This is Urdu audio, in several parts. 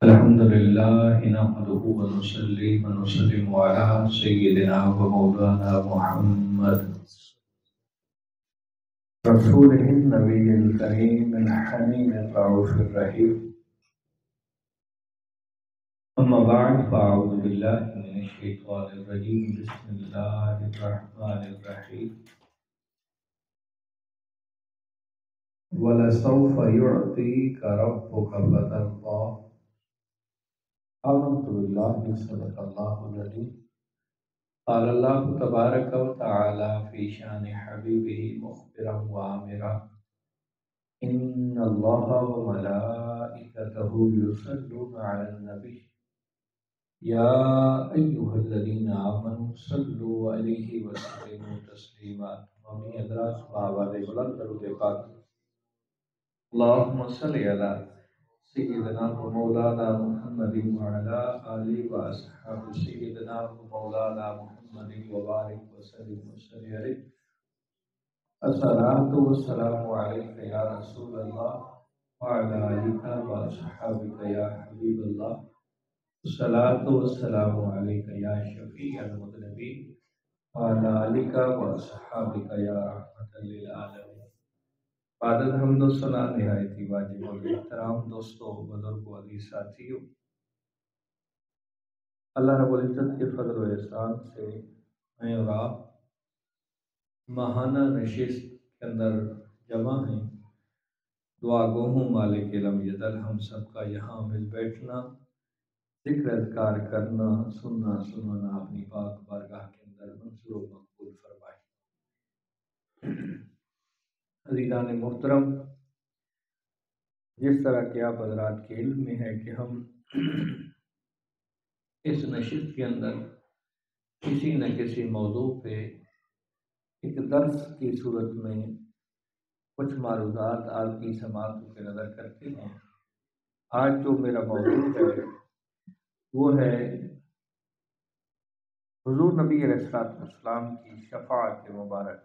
الحمد لله نحمده ونصلي ونسلم على سيدنا ومولانا محمد رسوله النبي الكريم الحنين الرؤوف الرحيم. أما بعد فأعوذ بالله من الشيطان الرجيم. بسم الله الرحمن الرحيم. ولسوف يعطيك ربك فترضى. آمنت بالله صدق الله العظيم. قال الله تبارك وتعالى في شان حبيبه مخبرا وآمرا إن الله وملائكته يصلون على النبي يا أيها الذين آمنوا صلوا عليه وسلموا تسليما. ممی حضرات صحابہ بلند درود پاک اللهم صل على سيدنا ومولانا محمد وعلى آله وأصحاب سيدنا ومولانا محمد وبارك وسلم عليه. الصلاة والسلام عليك يا رسول الله وعلى آلك وأصحابك يا حبيب الله. الصلاة والسلام عليك يا شفيع المذنبين وعلى آلك وأصحابك يا رحمة للعالمين. بعد حمد و ثنا نہایت ہی واجب و احترام دوستوں، بزرگوں، عزیز ساتھیوں، اللہ رب العزت کے فضل و احسان سے میں اور آپ ماہانہ نشست کے اندر جمع ہیں. دعا گو ہوں مالک علم یدل ہم سب کا یہاں مل بیٹھنا، ذکر اذکار کرنا، سننا سنانا اپنی پاک بارگاہ کے اندر منظور و مقبول فرمائے. عزیزان محترم، جس طرح کہ آپ حضرات کے علم میں ہے کہ ہم اس نشست کے اندر کسی نہ کسی موضوع پہ ایک درس کی صورت میں کچھ معروضات آپ کی سماعتوں کے نظر کرتے ہیں. آج جو میرا موضوع ہے وہ ہے حضور نبی علیہ السلام کی شفاعت مبارک.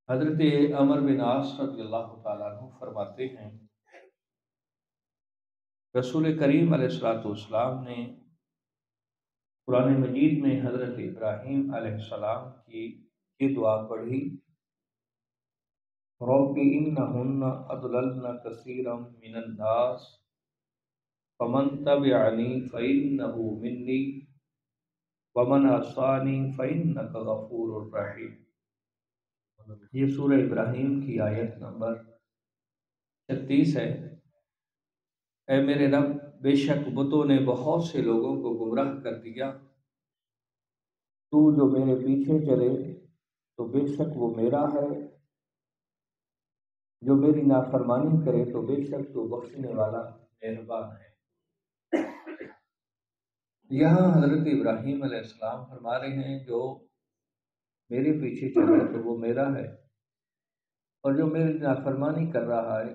حضرت عمر بن عاص رضی اللہ تعالیٰ عنہ فرماتے ہیں رسول کریم علیہ السلام نے قرآن مجید میں حضرت ابراہیم علیہ السلام کی یہ دعا پڑھی: رب انہن اضللن کثیرا من الناس فمن تبعنی فإنہ منی ومن عصانی فإنک غفور رحیم. یہ سورہ ابراہیم کی آیت نمبر 36 ہے. اے میرے رب، بے شک بتوں نے بہت سے لوگوں کو گمراہ کر دیا، تو جو میرے پیچھے چلے تو بے شک وہ میرا ہے، جو میری نافرمانی کرے تو بے شک تو بخشنے والا مہربان ہے. یہاں حضرت ابراہیم علیہ السلام فرما رہے ہیں جو میرے پیچھے چلے تو وہ میرا ہے، اور جو میری نافرمانی کر رہا ہے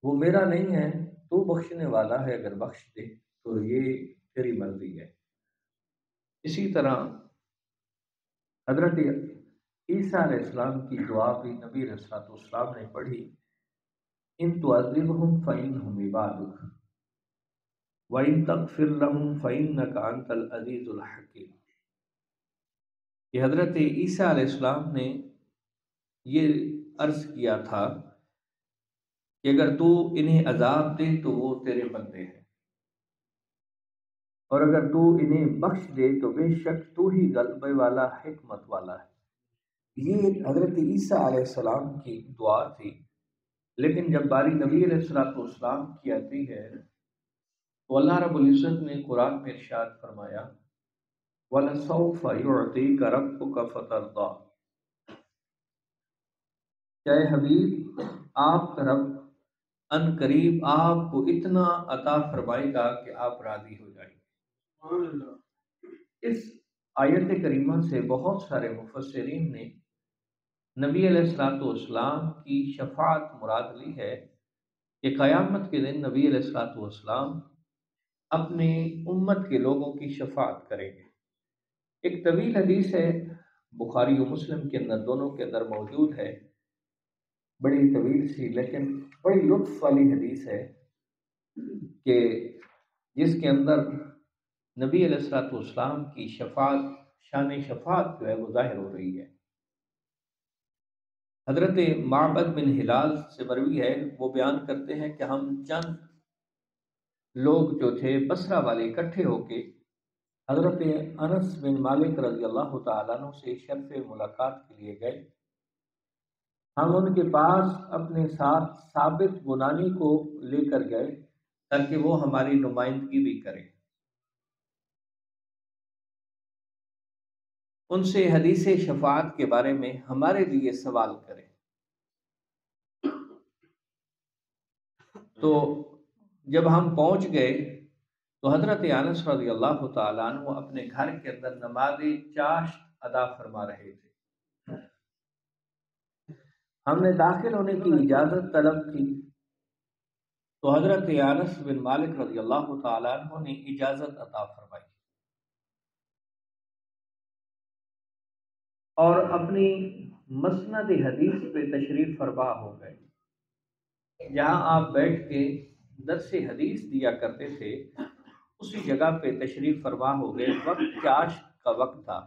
وہ میرا نہیں ہے، تو بخشنے والا ہے، اگر بخش دے تو یہ تیری مرضی ہے. اسی طرح حضرت عیسیٰ علیہ السلام کی دعا بھی نبی علیہ السلام نے پڑھی: ان تعذبہم فإنہم عبادک وَإِن تغفر لَهُمْ فَإِنَّكَ أَنْتَ الْعَزِيزُ الْحَكِيمُ. کہ حضرت عیسیٰ علیہ السلام نے یہ عرض کیا تھا کہ اگر تو انہیں عذاب دے تو وہ تیرے بندے ہیں، اور اگر تو انہیں بخش دے تو بے شک تو ہی غلبے والا، حکمت والا ہے. یہ حضرت عیسیٰ علیہ السلام کی دعا تھی. لیکن جب باری نبی علیہ السلام کی آتی ہے تو اللہ رب العزت نے قرآن میں ارشاد فرمایا: وَلَسَوْفَ يُعْطِيكَ رَبُّكَ فَتَرْضَىٰ. کہ اے حبیب، آپ کا رب ان قریب آپ کو اتنا عطا فرمائے گا کہ آپ راضی ہو جائیں گے. اس آیت کریمہ سے بہت سارے مفسرین نے نبی علیہ السلام کی شفاعت مراد لی ہے کہ قیامت کے دن نبی علیہ السلام اپنے امت کے لوگوں کی شفاعت کریں گے. ایک طویل حدیث ہے، بخاری و مسلم کے اندر، دونوں کے اندر موجود ہے، بڑی طویل سی، لیکن بڑی لطف والی حدیث ہے کہ جس کے اندر نبی علیہ الصلوۃ والسلام کی شفاعت، شان شفاعت جو ہے وہ ظاہر ہو رہی ہے۔ حضرت معبد بن ہلال سے مروی ہے، وہ بیان کرتے ہیں کہ ہم چند لوگ جو تھے بصرہ والے اکٹھے ہو کے حضرت انس بن مالک رضی اللہ تعالیٰ عنہ سے شرف ملاقات کے لیے گئے۔ ہم ان کے پاس اپنے ساتھ ثابت بنانی کو لے کر گئے تاکہ وہ ہماری نمائندگی بھی کرے، ان سے حدیث شفاعت کے بارے میں ہمارے لیے سوال کرے۔ تو جب ہم پہنچ گئے تو حضرت انس رضی اللہ تعالیٰ عنہ اپنے گھر کے اندر نماز چاشت ادا فرما رہے تھے۔ ہم نے داخل ہونے کی اجازت طلب کی تو حضرت انس بن مالک رضی اللہ تعالیٰ عنہ نے اجازت عطا فرمائی اور اپنی مسند حدیث پہ تشریف فرما ہو گئے، جہاں آپ بیٹھ کے درس حدیث دیا کرتے تھے اسی جگہ پہ تشریف فرما ہو گئے۔ وقت چاشت کا وقت تھا۔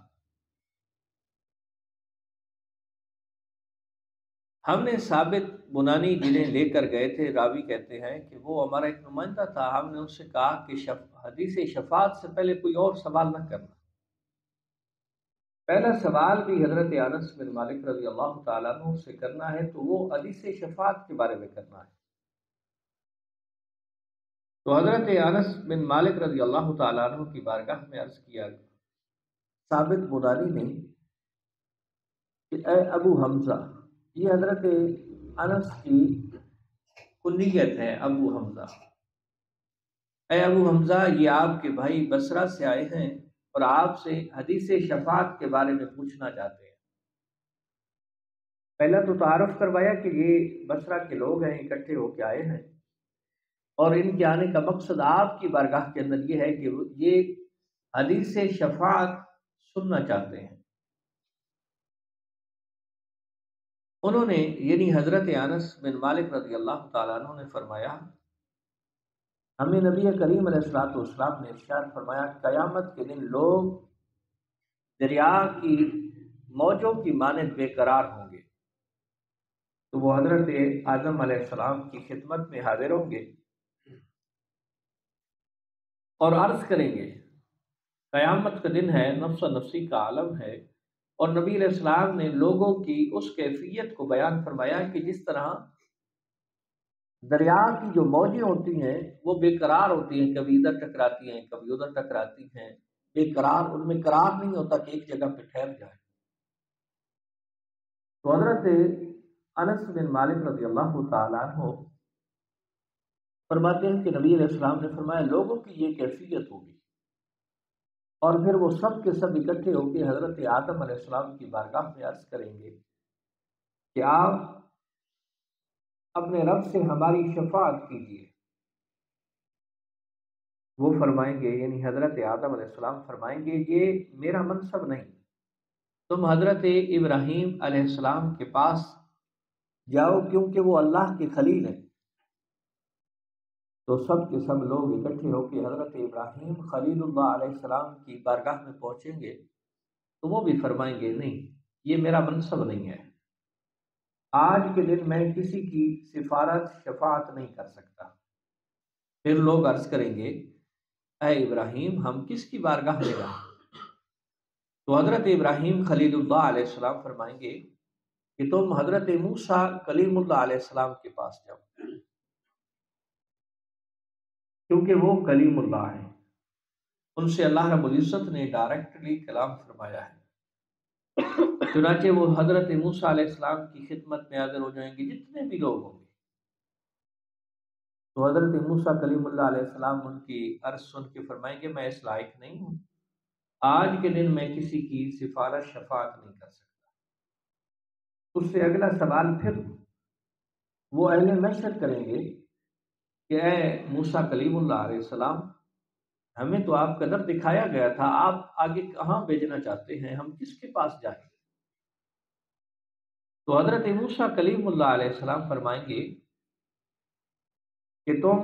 ہم نے ثابت بنانی جنہیں لے کر گئے تھے، راوی کہتے ہیں کہ وہ ہمارا ایک نمائندہ تھا۔ ہم نے اس سے کہا کہ حدیث شفاعت سے پہلے کوئی اور سوال نہ کرنا۔ پہلا سوال بھی حضرت انس بن مالک رضی اللہ تعالیٰ عنہ سے کرنا ہے تو وہ حدیث شفاعت کے بارے میں کرنا ہے۔ تو حضرت انس بن مالک رضی اللہ تعالیٰ عنہ کی بارگاہ میں عرض کیا ثابت بنانی نے کہ اے ابو حمزہ، یہ حضرت انس کی کنیت ہے ابو حمزہ، اے ابو حمزہ یہ آپ کے بھائی بصرہ سے آئے ہیں اور آپ سے حدیث شفاعت کے بارے میں پوچھنا چاہتے ہیں۔ پہلا تو تعارف کروایا کہ یہ بصرہ کے لوگ ہیں، اکٹھے ہو کے آئے ہیں اور ان کے آنے کا مقصد آپ کی بارگاہ کے اندر یہ ہے کہ یہ حدیث شفاعت سننا چاہتے ہیں۔ انہوں نے یعنی حضرت انس بن مالک رضی اللہ تعالیٰ عنہ نے فرمایا ہمیں نبی کریم علیہ الصلوۃ والسلام نے ارشاد فرمایا قیامت کے دن لوگ دریا کی موجوں کی مانند بے قرار ہوں گے، تو وہ حضرت آدم علیہ السلام کی خدمت میں حاضر ہوں گے اور عرض کریں گے قیامت کا دن ہے، نفس و نفسی کا عالم ہے، اور نبی علیہ السلام نے لوگوں کی اس کیفیت کو بیان فرمایا کہ جس طرح دریا کی جو موجیں ہوتی ہیں وہ بے قرار ہوتی ہیں، کبھی ادھر ٹکراتی ہیں کبھی ادھر ٹکراتی ہیں، بے قرار، ان میں قرار نہیں ہوتا کہ ایک جگہ پہ ٹھہر جائے۔ تو حضرت انس بن مالک رضی اللہ تعالیٰ عنہ فرماتے ہیں کہ نبی علیہ السلام نے فرمایا لوگوں کی یہ کیفیت ہوگی، اور پھر وہ سب کے سب اکٹھے ہو کے حضرت آدم علیہ السلام کی بارگاہ میں عرض کریں گے کہ آپ اپنے رب سے ہماری شفاعت کیجیے۔ وہ فرمائیں گے یعنی حضرت آدم علیہ السلام فرمائیں گے یہ میرا منصب نہیں، تم حضرت ابراہیم علیہ السلام کے پاس جاؤ کیونکہ وہ اللہ کے خلیل ہیں۔ تو سب کے سب لوگ اکٹھے ہو کے حضرت ابراہیم خلیل اللہ علیہ السلام کی بارگاہ میں پہنچیں گے تو وہ بھی فرمائیں گے نہیں یہ میرا منصب نہیں ہے، آج کے دن میں کسی کی سفارت شفاعت نہیں کر سکتا۔ پھر لوگ عرض کریں گے اے ابراہیم ہم کس کی بارگاہ میں جائیں؟ تو حضرت ابراہیم خلیل اللہ علیہ السلام فرمائیں گے کہ تم حضرت موسیٰ کلیم اللہ علیہ السلام کے پاس جاؤ، کیونکہ وہ کلیم اللہ ہیں، ان سے اللہ رب العزت نے ڈائریکٹلی کلام فرمایا ہے۔ چنانچہ وہ حضرت موسیٰ علیہ السلام کی خدمت میں حاضر ہو جائیں گے جتنے بھی لوگ ہوں گے۔ تو حضرت موسیٰ کلیم اللہ علیہ السلام ان کی عرض سن کے فرمائیں گے میں اس لائق نہیں ہوں، آج کے دن میں کسی کی سفارش شفاعت نہیں کر سکتا۔ اس سے اگلا سوال پھر وہ اہل محشر کریں گے کہ اے موسیٰ کلیم اللہ علیہ السلام ہمیں تو آپ کا در دکھایا گیا تھا، آپ آگے کہاں بھیجنا چاہتے ہیں، ہم کس کے پاس جائیں؟ تو حضرت موسیٰ کلیم اللہ علیہ السلام فرمائیں گے کہ تم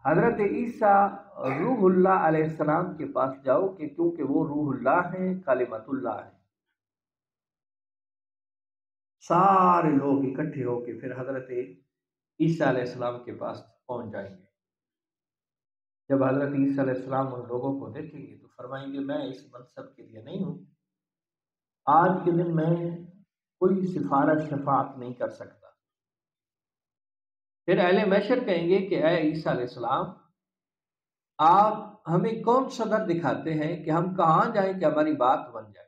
حضرت عیسیٰ روح اللہ علیہ السلام کے پاس جاؤ، کہ کیونکہ وہ روح اللہ ہیں، کلمت اللہ ہے۔ سارے لوگ اکٹھے ہو کے پھر حضرت عیسیٰ علیہ السلام کے پاس پہنچ جائیں گے۔ جب حضرت عیسیٰ علیہ السلام ان لوگوں کو دیکھیں گے تو فرمائیں گے میں اس منصب کے لیے نہیں ہوں، آج کے دن میں کوئی سفارش شفاعت نہیں کر سکتا۔ پھر اہل محشر کہیں گے کہ اے عیسیٰ علیہ السلام، آپ ہمیں کون سا در دکھاتے ہیں کہ ہم کہاں جائیں کہ ہماری بات بن جائے؟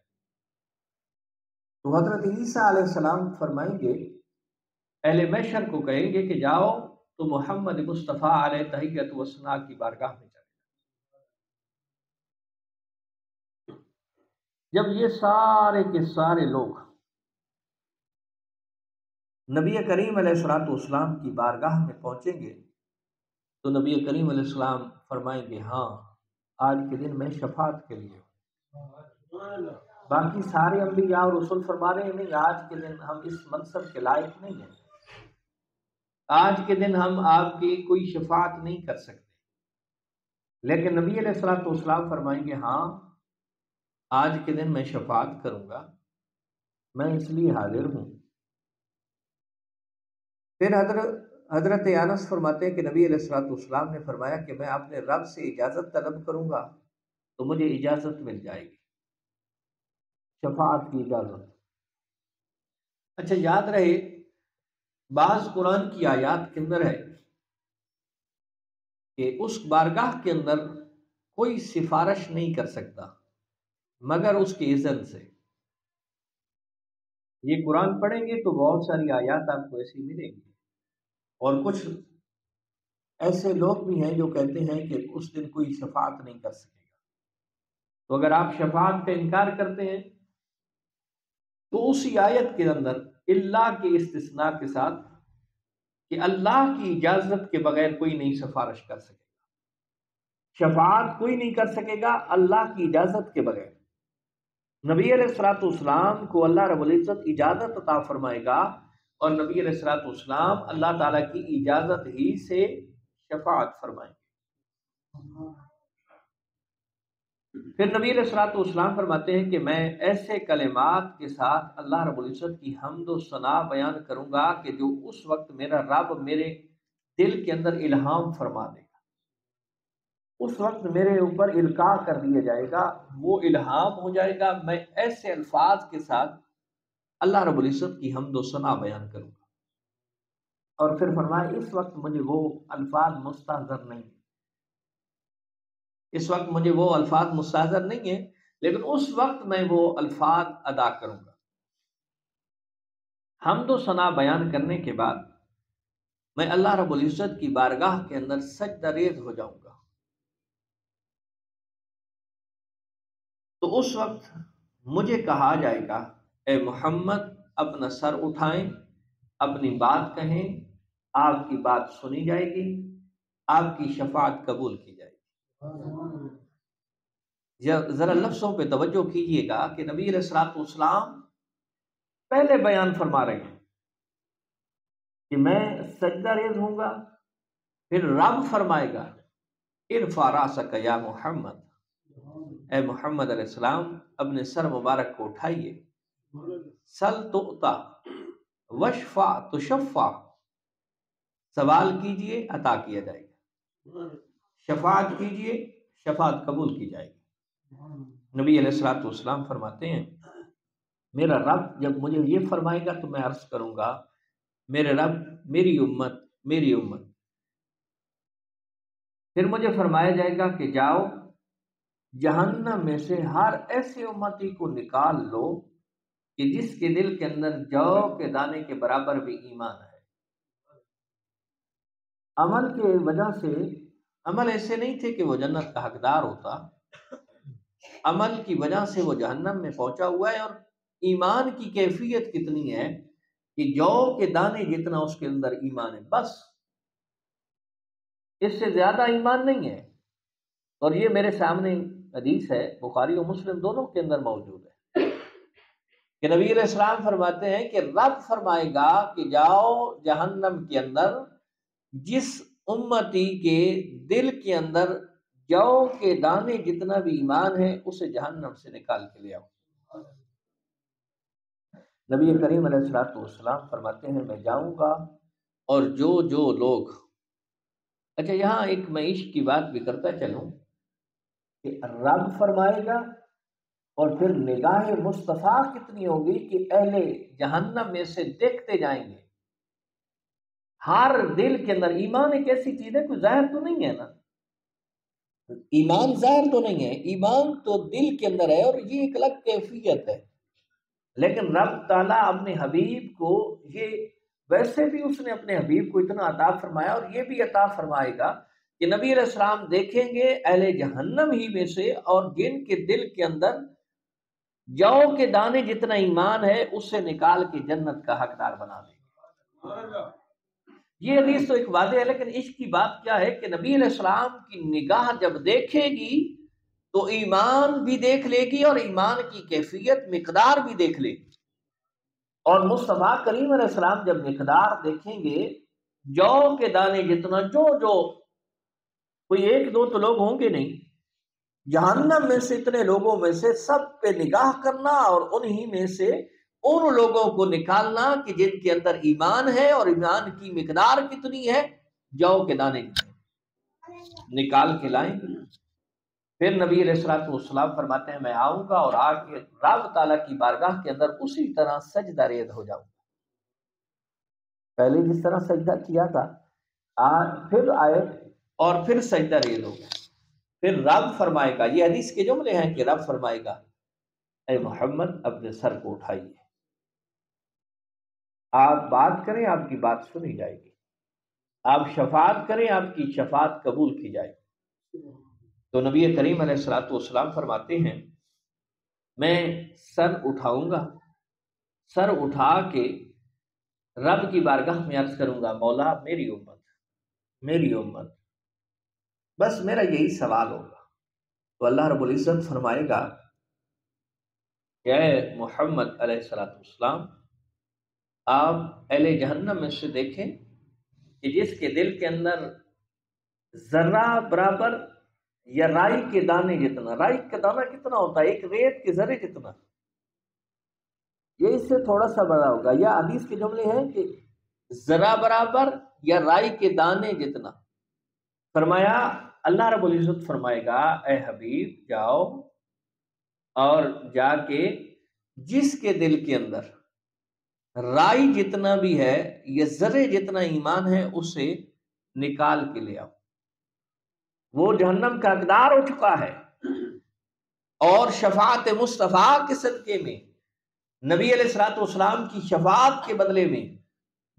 تو حضرت عیسیٰ علیہ السلام فرمائیں گے، اہل محشر کو کہیں گے کہ جاؤ تو محمد مصطفیٰ علیہ تحیت و ثنا کی بارگاہ میں چلے۔ جب یہ سارے کے سارے لوگ نبی کریم علیہ الصلوۃ والسلام کی بارگاہ میں پہنچیں گے تو نبی کریم علیہ السلام فرمائیں گے ہاں آج کے دن میں شفاعت کے لیے ہوں۔ باقی سارے انبیاء اور رسول فرما رہے ہیں نہیں، آج کے دن ہم اس منصب کے لائق نہیں ہیں، آج کے دن ہم آپ کی کوئی شفاعت نہیں کر سکتے۔ لیکن نبی علیہ الصلوۃ والسلام فرمائیں گے ہاں آج کے دن میں شفاعت کروں گا، میں اس لیے حاضر ہوں۔ پھر حضرت انس فرماتے ہیں کہ نبی علیہ الصلوۃ والسلام نے فرمایا کہ میں اپنے رب سے اجازت طلب کروں گا تو مجھے اجازت مل جائے گی، شفاعت کی اجازت۔ اچھا یاد رہے، بعض قرآن کی آیات کے اندر ہے کہ اس بارگاہ کے اندر کوئی سفارش نہیں کر سکتا مگر اس کی اذن سے۔ یہ قرآن پڑھیں گے تو بہت ساری آیات آپ کو ایسی ملیں گی، اور کچھ ایسے لوگ بھی ہیں جو کہتے ہیں کہ اس دن کوئی شفاعت نہیں کر سکے گا۔ تو اگر آپ شفاعت کا انکار کرتے ہیں تو اسی آیت کے اندر اللہ کے استثناء کے ساتھ کہ اللہ کی اجازت کے بغیر کوئی نہیں سفارش کر سکے گا، شفاعت کوئی نہیں کر سکے گا اللہ کی اجازت کے بغیر۔ نبی علیہ الصلوۃ والسلام کو اللہ رب العزت اجازت عطا فرمائے گا، اور نبی علیہ الصلوۃ والسلام اللہ تعالیٰ کی اجازت ہی سے شفاعت فرمائیں گے۔ پھر نبی علیہ الصلوۃ والسلام فرماتے ہیں کہ میں ایسے کلمات کے ساتھ اللہ رب العزت کی حمد و ثنا بیان کروں گا کہ جو اس وقت میرا رب میرے دل کے اندر الہام فرما دے گا، اس وقت میرے اوپر القاء کر دیا جائے گا، وہ الہام ہو جائے گا، میں ایسے الفاظ کے ساتھ اللہ رب العزت کی حمد و ثنا بیان کروں گا۔ اور پھر فرمایا اس وقت مجھے وہ الفاظ مستحضر نہیں، اس وقت مجھے وہ الفاظ مستحضر نہیں ہیں، لیکن اس وقت میں وہ الفاظ ادا کروں گا۔ حمد و ثنا بیان کرنے کے بعد میں اللہ رب العزت کی بارگاہ کے اندر سجدہ ریز ہو جاؤں گا۔ تو اس وقت مجھے کہا جائے گا اے محمد اپنا سر اٹھائیں، اپنی بات کہیں، آپ کی بات سنی جائے گی، آپ کی شفاعت قبول کی جائے گی۔ ذرا لفظوں پہ توجہ کیجئے گا کہ نبی علیہ الصلوۃ والسلام پہلے بیان فرما رہے ہیں کہ میں سجدہ ریز ہوں گا، پھر رب فرمائے گا ارفع راسک یا محمد، اے محمد علیہ السلام اپنے سر مبارک کو اٹھائیے، سل تؤتا وشفع تشفع، سوال کیجئے عطا کیا جائے گا، شفاعت کیجئے شفاعت قبول کی جائے گی۔ نبی علیہ الصلوۃ والسلام فرماتے ہیں میرا رب جب مجھے یہ فرمائے گا تو میں عرض کروں گا میرے رب میری امت میری امت۔ پھر مجھے فرمایا جائے گا کہ جاؤ جہنم میں سے ہر ایسے امتی کو نکال لو کہ جس کے دل کے اندر جو کے دانے کے برابر بھی ایمان ہے۔ عمل کے وجہ سے، عمل ایسے نہیں تھے کہ وہ جنت کا حقدار ہوتا، عمل کی وجہ سے وہ جہنم میں پہنچا ہوا ہے، اور ایمان کی کیفیت کتنی ہے کہ جو کے دانے جتنا اس کے اندر ایمان ہے، بس اس سے زیادہ ایمان نہیں ہے۔ اور یہ میرے سامنے حدیث ہے، بخاری و مسلم دونوں کے اندر موجود ہے کہ نبی علیہ السلام فرماتے ہیں کہ رب فرمائے گا کہ جاؤ جہنم کے اندر جس امتی کے دل کے اندر جو کے دانے جتنا بھی ایمان ہے اسے جہنم سے نکال کے لے آؤ۔ نبی کریم علیہ الصلوۃ والسلام فرماتے ہیں میں جاؤں گا اور جو لوگ، اچھا یہاں ایک میں عشق کی بات بھی کرتا چلوں کہ رب فرمائے گا اور پھر نگاہ مصطفیٰ کتنی ہوگی کہ اہل جہنم میں سے دیکھتے جائیں گے۔ ہر دل کے اندر ایمان ایک ایسی چیز ہے، کوئی ظاہر تو نہیں ہے نا، ایمان ظاہر تو نہیں ہے، ایمان تو دل کے اندر ہے اور یہ ایک الگ کیفیت ہے۔ لیکن رب تعالیٰ اپنے حبیب کو یہ، ویسے بھی اس نے اپنے حبیب کو اتنا عطا فرمایا اور یہ بھی عطا فرمائے گا کہ نبی علیہ السلام دیکھیں گے اہل جہنم ہی میں سے، اور جن کے دل کے اندر جو کے دانے جتنا ایمان ہے اسے نکال کے جنت کا حقدار بنا دیں گے۔ یہ حدیث تو ایک واضح ہے، لیکن عشق کی بات کیا ہے کہ نبی علیہ السلام کی نگاہ جب دیکھے گی تو ایمان بھی دیکھ لے گی اور ایمان کی کیفیت مقدار بھی دیکھ لے گی۔ اور مصطفیٰ کریم علیہ السلام جب مقدار دیکھیں گے جو کے دانے جتنا، جو کوئی ایک دو تو لوگ ہوں گے نہیں، جہنم میں سے اتنے لوگوں میں سے سب پہ نگاہ کرنا اور انہی میں سے ان لوگوں کو نکالنا کہ جن کے اندر ایمان ہے اور ایمان کی مقدار کتنی ہے، جو کے دانے نکال کے لائیں گے۔ پھر نبی علیہ الصلوۃ والسلام فرماتے ہیں میں آؤں گا اور آ کے رب تعالیٰ کی بارگاہ کے اندر اسی طرح سجدہ ریز ہو جاؤں گا، پہلے جس طرح سجدہ کیا تھا پھر آئے اور پھر سجدہ ریز ہو گیا۔ پھر رب فرمائے گا، یہ حدیث کے جملے ہیں کہ رب فرمائے گا اے محمد اپنے سر کو اٹھائیے، آپ بات کریں آپ کی بات سنی جائے گی، آپ شفاعت کریں آپ کی شفاعت قبول کی جائے گی۔ تو نبی کریم علیہ الصلوۃ والسلام فرماتے ہیں میں سر اٹھاؤں گا، سر اٹھا کے رب کی بارگاہ میں عرض کروں گا مولا میری امت، میری امت، بس میرا یہی سوال ہوگا۔ تو اللہ رب العزت فرمائے گا کہ اے محمد علیہ الصلوۃ والسلام آپ اہل جہنم میں سے دیکھیں کہ جس کے دل کے اندر ذرہ برابر یا رائی کے دانے جتنا، رائی کا دانہ کتنا ہوتا ہے، ایک ریت کے ذرے جتنا، یہ اس سے تھوڑا سا بڑا ہوگا، یا حدیث کے جملے ہیں کہ ذرہ برابر یا رائی کے دانے جتنا۔ فرمایا اللہ رب العزت فرمائے گا اے حبیب جاؤ اور جا کے جس کے دل کے اندر رائی جتنا بھی ہے یا ذرے جتنا ایمان ہے اسے نکال کے لے آؤ، وہ جہنم کا حقدار ہو چکا ہے۔ اور شفاعت مصطفیٰ کے صدقے میں، نبی علیہ الصلوۃ والسلام کی شفاعت کے بدلے میں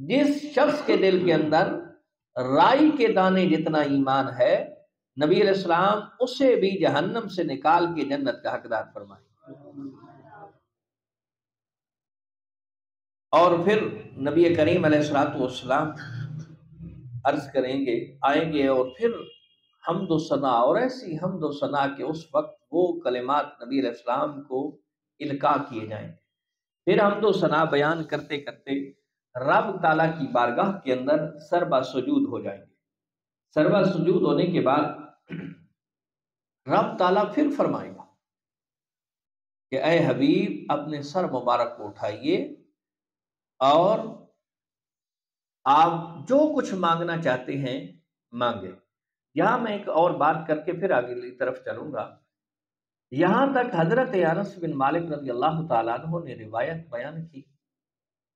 جس شخص کے دل کے اندر رائی کے دانے جتنا ایمان ہے، نبی علیہ السلام اسے بھی جہنم سے نکال کے جنت کا حقدار فرمائے۔ اور پھر نبی کریم علیہ الصلوۃ والسلام عرض کریں گے، آئیں گے اور پھر حمد و ثنا، اور ایسی حمد و ثنا کہ اس وقت وہ کلمات نبی علیہ السلام کو القاء کیے جائیں گے۔ پھر حمد و ثنا بیان کرتے کرتے رب تعالیٰ کی بارگاہ کے اندر سربا سجود ہو جائیں گے۔ سربا سجود ہونے کے بعد رب تعالیٰ پھر فرمائے گا کہ اے حبیب اپنے سر مبارک کو اٹھائیے اور آپ جو کچھ مانگنا چاہتے ہیں مانگے۔ یہاں میں ایک اور بات کر کے پھر آگے کی طرف چلوں گا۔ یہاں تک حضرت انس بن مالک رضی اللہ تعالیٰ عنہ نے روایت بیان کی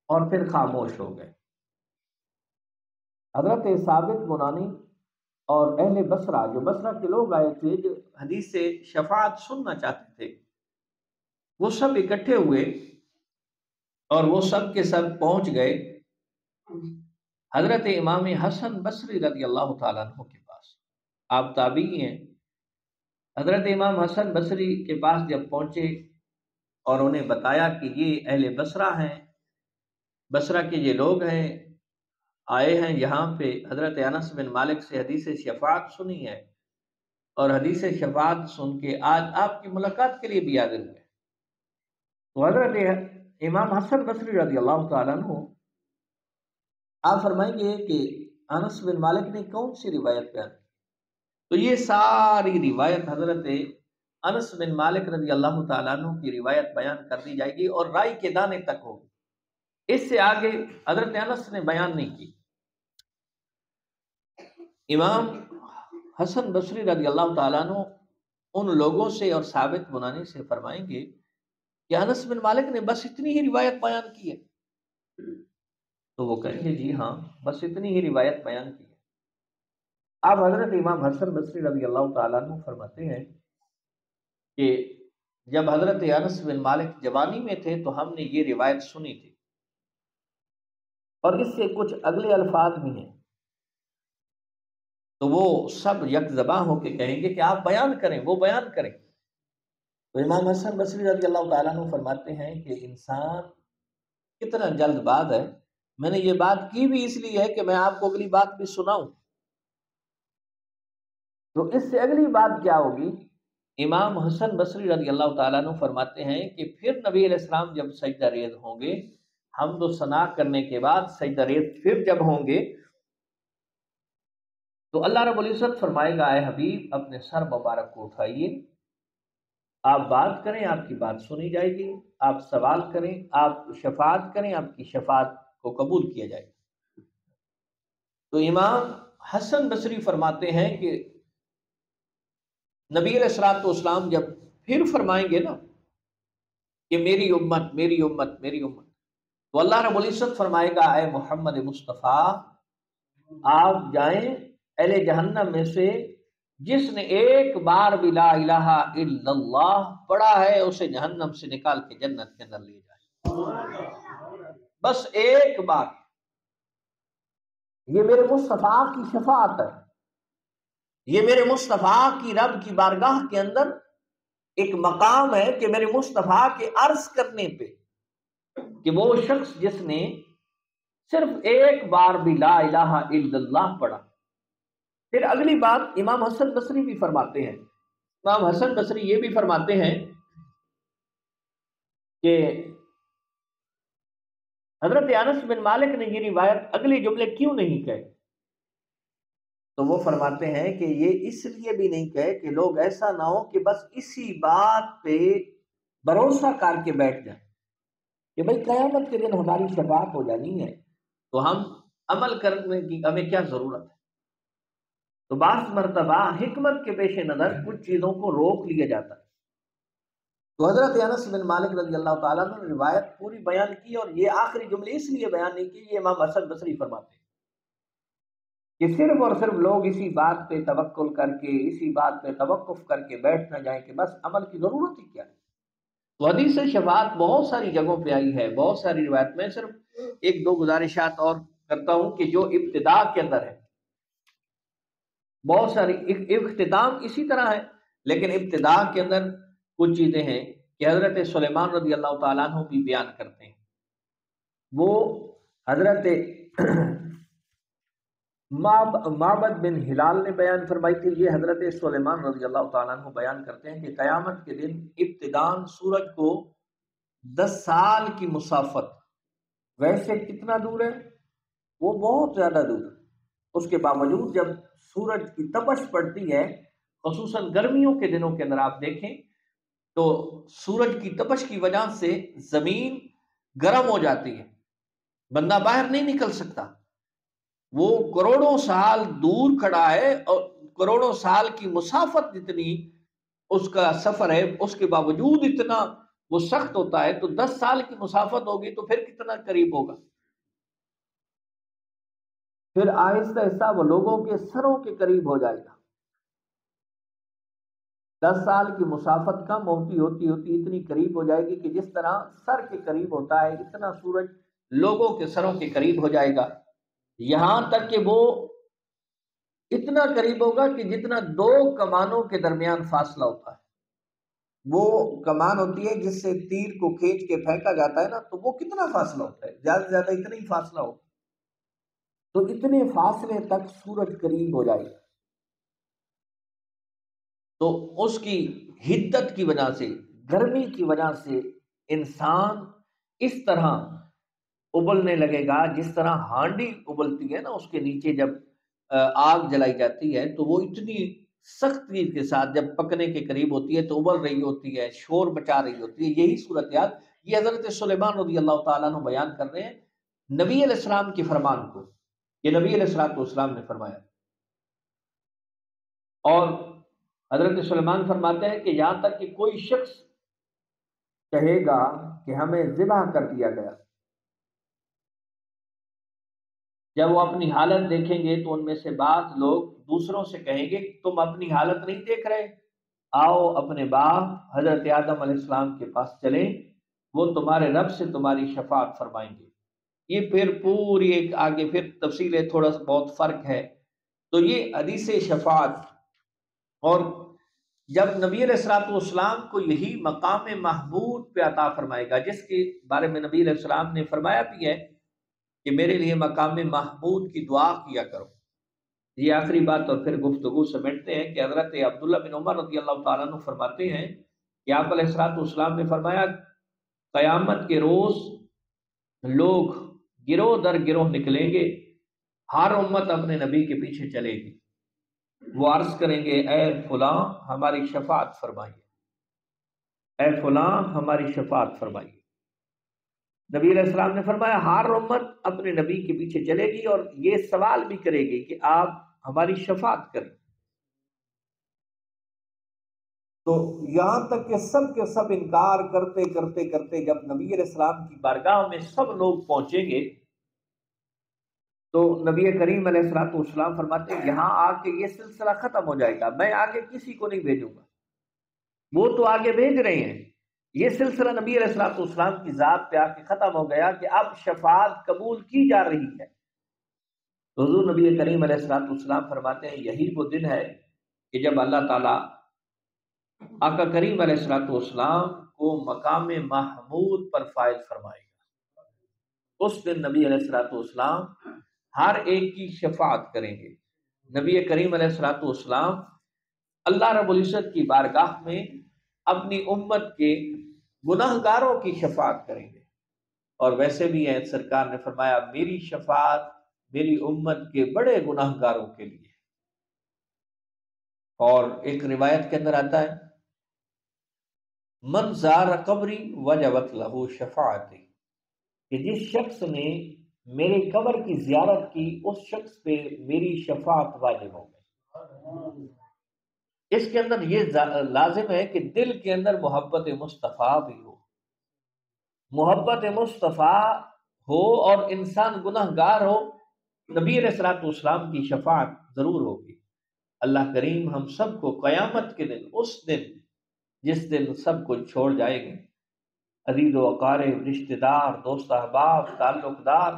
اور پھر خاموش ہو گئے۔ حضرت ثابت بنانی اور اہل بصرہ، جو بصرہ کے لوگ آئے تھے جو حدیث سے شفاعت سننا چاہتے تھے، وہ سب اکٹھے ہوئے اور وہ سب کے سب پہنچ گئے حضرت امام حسن بصری رضی اللہ تعالیٰ عنہ کے پاس۔ آپ تابعی ہیں۔ حضرت امام حسن بصری کے پاس جب پہنچے اور انہیں بتایا کہ یہ اہل بصرہ ہیں، بصرہ کے یہ لوگ ہیں، آئے ہیں یہاں پہ حضرت انس بن مالک سے حدیث شفاعت سنی ہے اور حدیث شفاعت سن کے آج آپ کی ملاقات کے لیے بھی حاضر ہوئے۔ تو حضرت امام حسن بصری رضی اللہ تعالیٰ عنہ آپ فرمائیں گے کہ انس بن مالک نے کون سی روایت بیان کی؟ تو یہ ساری روایت حضرت انس بن مالک رضی اللہ تعالیٰ عنہ کی روایت بیان کر دی جائے گی اور رائی کے دانے تک ہوگی، اس سے آگے حضرت انس نے بیان نہیں کی۔ امام حسن بصری رضی اللہ تعالیٰ عنہ ان لوگوں سے اور ثابت بنانے سے فرمائیں گے کہ انس بن مالک نے بس اتنی ہی روایت بیان کی ہے، تو وہ کہیں گے جی ہاں بس اتنی ہی روایت بیان کی ہے۔ اب حضرت امام حسن بصری رضی اللہ تعالیٰ عنہ فرماتے ہیں کہ جب حضرت انس بن مالک جوانی میں تھے تو ہم نے یہ روایت سنی تھی، اور اس سے کچھ اگلے الفاظ بھی ہیں، تو وہ سب یک زباں ہو کے کہیں گے کہ آپ بیان کریں، وہ بیان کریں۔ تو امام حسن بصری رضی اللہ تعالیٰ عنہ فرماتے ہیں کہ انسان کتنا جلد باز ہے، میں نے یہ بات کی بھی اس لیے ہے کہ میں آپ کو اگلی بات بھی سناؤں۔ تو اس سے اگلی بات کیا ہوگی؟ امام حسن بصری رضی اللہ تعالیٰ عنہ فرماتے ہیں کہ پھر نبی علیہ السلام جب سجدہ ریز ہوں گے، حمد و ثنا کرنے کے بعد سجدہ ریز پھر جب ہوں گے تو اللہ رب العزت فرمائے گا اے حبیب اپنے سر مبارک کو اٹھائیے، آپ بات کریں آپ کی بات سنی جائے گی، آپ سوال کریں، آپ شفاعت کریں آپ کی شفاعت کو قبول کیا جائے گا۔ تو امام حسن بصری فرماتے ہیں کہ نبی علیہ الصلوۃ والسلام جب پھر فرمائیں گے نا کہ میری امت میری امت میری امت، تو اللہ رب العزت فرمائے گا اے محمد مصطفیٰ آپ جائیں اہل جہنم میں سے جس نے ایک بار بھی لا الہ الا اللہ پڑھا ہے اسے جہنم سے نکال کے جنت کے اندر لے جائے، بس ایک بار۔ یہ میرے مصطفیٰ کی شفاعت ہے، یہ میرے مصطفیٰ کی رب کی بارگاہ کے اندر ایک مقام ہے کہ میرے مصطفیٰ کے عرض کرنے پہ کہ وہ شخص جس نے صرف ایک بار بھی لا الہ الا اللہ پڑھا۔ پھر اگلی بات امام حسن بصری بھی فرماتے ہیں، امام حسن بصری یہ بھی فرماتے ہیں کہ حضرت انس بن مالک نے یہ روایت اگلے جملے کیوں نہیں کہے، تو وہ فرماتے ہیں کہ یہ اس لیے بھی نہیں کہے کہ لوگ ایسا نہ ہو کہ بس اسی بات پہ بھروسہ کر کے بیٹھ جائیں کہ بھئی قیامت کے دن ہماری شفاعت ہو جانی ہے تو ہم عمل کرنے کی ہمیں کیا ضرورت ہے۔ تو بعض مرتبہ حکمت کے پیش نظر کچھ چیزوں کو روک لیا جاتا ہے۔ تو حضرت انس بن مالک رضی اللہ تعالیٰ نے روایت پوری بیان کی، اور یہ آخری جملے اس لیے بیان نہیں کی، یہ امام حسن بصری فرماتے ہیں کہ صرف اور صرف لوگ اسی بات پہ توکل کر کے اسی بات پہ توقف کر کے بیٹھ نہ جائیں کہ بس عمل کی ضرورت ہی کیا ہے۔ تو حدیث شفاعت بہت ساری جگہوں پہ آئی ہے، بہت ساری روایت میں صرف ایک دو گزارشات اور کرتا ہوں کہ جو ابتداء کے اندر ہے، بہت ساری اختتام اسی طرح ہے، لیکن ابتداء کے اندر کچھ چیزیں ہیں کہ حضرت سلیمان رضی اللہ تعالیٰ عنہ بھی بیان کرتے ہیں۔ وہ حضرت معبد بن ہلال نے بیان فرمائی تھی، یہ حضرت سلیمان رضی اللہ تعالیٰ عنہ بیان کرتے ہیں کہ قیامت کے دن ابتداءً سورج کو 10 سال کی مسافت، ویسے کتنا دور ہے؟ وہ بہت زیادہ دور ہے، اس کے باوجود جب سورج کی تپش پڑتی ہے، خصوصاً گرمیوں کے دنوں کے اندر آپ دیکھیں تو سورج کی تپش کی وجہ سے زمین گرم ہو جاتی ہے، بندہ باہر نہیں نکل سکتا، وہ کروڑوں سال دور کھڑا ہے اور کروڑوں سال کی مسافت جتنی اس کا سفر ہے اس کے باوجود اتنا وہ سخت ہوتا ہے، تو 10 سال کی مسافت ہوگی تو پھر کتنا قریب ہوگا۔ پھر آہستہ آہستہ وہ لوگوں کے سروں کے قریب ہو جائے گا۔ 10 سال کی مسافت کم ہوتی ہوتی ہوتی اتنی قریب ہو جائے گی کہ جس طرح سر کے قریب ہوتا ہے اتنا سورج لوگوں کے سروں کے قریب ہو جائے گا، یہاں تک کہ وہ اتنا قریب ہوگا کہ جتنا 2 کمانوں کے درمیان فاصلہ ہوتا ہے۔ وہ کمان ہوتی ہے جس سے تیر کو کھینچ کے پھینکا جاتا ہے نا، تو وہ کتنا فاصلہ ہوتا ہے؟ زیادہ سے زیادہ اتنا ہی فاصلہ ہوگا، تو اتنے فاصلے تک سورج قریب ہو جائے گا۔ تو اس کی حدت کی وجہ سے، گرمی کی وجہ سے انسان اس طرح ابلنے لگے گا، جس طرح ہانڈی ابلتی ہے نا، اس کے نیچے جب آگ جلائی جاتی ہے تو وہ اتنی سختی کے ساتھ جب پکنے کے قریب ہوتی ہے تو ابل رہی ہوتی ہے، شور مچا رہی ہوتی ہے، یہی صورتحال یہ حضرت سلیمان رضی اللہ تعالیٰ عنہ بیان کر رہے ہیں نبی علیہ السلام کی فرمان کو، یہ نبی علیہ السلام نے فرمایا۔ اور حضرت سلیمان فرماتے ہیں کہ یہاں تک کہ کوئی شخص کہے گا کہ ہمیں ذبح کر دیا گیا، جب وہ اپنی حالت دیکھیں گے تو ان میں سے بعض لوگ دوسروں سے کہیں گے تم اپنی حالت نہیں دیکھ رہے، آؤ اپنے باپ حضرت آدم علیہ السلام کے پاس چلیں، وہ تمہارے رب سے تمہاری شفاعت فرمائیں گے۔ یہ پھر پوری ایک آگے پھر تفصیل ہے، تھوڑا سا بہت فرق ہے۔ تو یہ حدیث شفاعت، اور جب نبی علیہ السلام والسلام کو یہی مقام محمود پہ عطا فرمائے گا، جس کے بارے میں نبی علیہ السلام نے فرمایا بھی ہے کہ میرے لیے مقام محمود کی دعا کیا کرو۔ یہ آخری بات اور پھر گفتگو سمیٹتے ہیں کہ حضرت عبداللہ بن عمر رضی اللہ تعالیٰ عنہ فرماتے ہیں کہ آپ علیہ الصلوۃ والسلام نے فرمایا قیامت کے روز لوگ گروہ در گروہ نکلیں گے، ہر امت اپنے نبی کے پیچھے چلے گی، وہ عرض کریں گے اے فلاں ہماری شفاعت فرمائیے، اے فلاں ہماری شفاعت فرمائیے۔ نبی علیہ السلام نے فرمایا ہر امت اپنے نبی کے پیچھے چلے گی اور یہ سوال بھی کرے گی کہ آپ ہماری شفاعت کریں۔ تو یہاں تک کہ سب کے سب انکار کرتے کرتے کرتے جب نبی علیہ السلام کی بارگاہ میں سب لوگ پہنچیں گے تو نبی کریم علیہ الصلوۃ والسلام فرماتے ہیں یہاں آ کے یہ سلسلہ ختم ہو جائے گا، میں آگے کسی کو نہیں بھیجوں گا، وہ تو آگے بھیج رہے ہیں، یہ سلسلہ نبی علیہ الصلوۃ والسلام کی ذات پہ آ کے ختم ہو گیا کہ اب شفاعت قبول کی جا رہی ہے۔ حضور نبی کریم علیہ الصلوۃ والسلام فرماتے ہیں یہی وہ دن ہے کہ جب اللہ تعالیٰ آقا کریم علیہ الصلوۃ والسلام کو مقام محمود پر فائز فرمائے گا۔ اس دن نبی علیہ الصلوۃ والسلام ہر ایک کی شفاعت کریں گے۔ نبی کریم علیہ الصلوۃ والسلام اللہ رب العزت کی بارگاہ میں اپنی امت کے گناہ گاروں کی شفاعت کریں گے، اور ویسے بھی ہے سرکار نے فرمایا میری شفاعت میری امت کے بڑے گناہ گاروں کے لیے۔ اور ایک روایت کے اندر آتا ہے من زار قبری وجبت لہ شفاعتی، کہ جس شخص نے میرے قبر کی زیارت کی اس شخص پہ میری شفاعت واجب ہو گئی۔ اس کے اندر یہ لازم ہے کہ دل کے اندر محبت مصطفیٰ بھی ہو، محبت مصطفیٰ ہو اور انسان گناہ گار ہو، نبی علیہ الصلوۃ والسلام کی شفاعت ضرور ہوگی۔ اللہ کریم ہم سب کو قیامت کے دن، اس دن جس دن سب کو چھوڑ جائیں گے، عزیز و اقارب، رشتہ دار، دوست احباب، تعلق دار،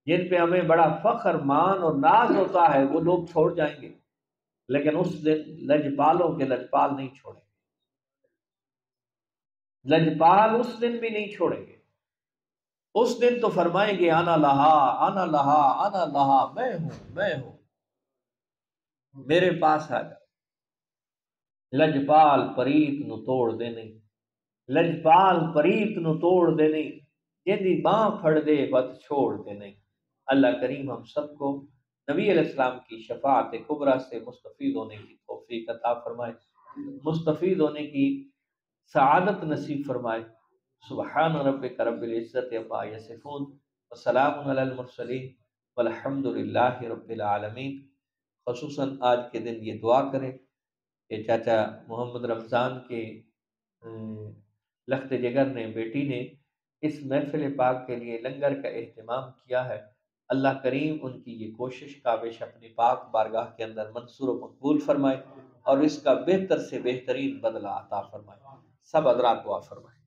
جن پہ ہمیں بڑا فخر مان اور ناز ہوتا ہے، وہ لوگ چھوڑ جائیں گے، لیکن اس دن لجپالوں کے لجپال نہیں چھوڑیں گے، لجپال اس دن بھی نہیں چھوڑیں گے۔ اس دن تو فرمائیں گے انا لہا انا لہا انا لہا، میں ہوں میرے پاس آ جا۔ لجپال پریت نو توڑ دینے، لجپال پریت نو توڑ دینے، جیندی باں پھڑ دے بت چھوڑ دینے۔ اللہ کریم ہم سب کو نبی علیہ السلام کی شفاعت کبریٰ سے مستفید ہونے کی توفیق عطا فرمائے، مستفید ہونے کی سعادت نصیب فرمائے۔ سبحان ربک رب العزت عما یصفون وسلام علی المرسلین والحمد للہ رب العالمین۔ خصوصاً آج کے دن یہ دعا کریں کہ چاچا محمد رمضان کے لخت جگر نے، بیٹی نے اس محفل پاک کے لیے لنگر کا اہتمام کیا ہے، اللہ کریم ان کی یہ کوشش کاوش اپنی پاک بارگاہ کے اندر منصور و مقبول فرمائے اور اس کا بہتر سے بہترین بدلہ عطا فرمائے۔ سب حضرات دعا فرمائے۔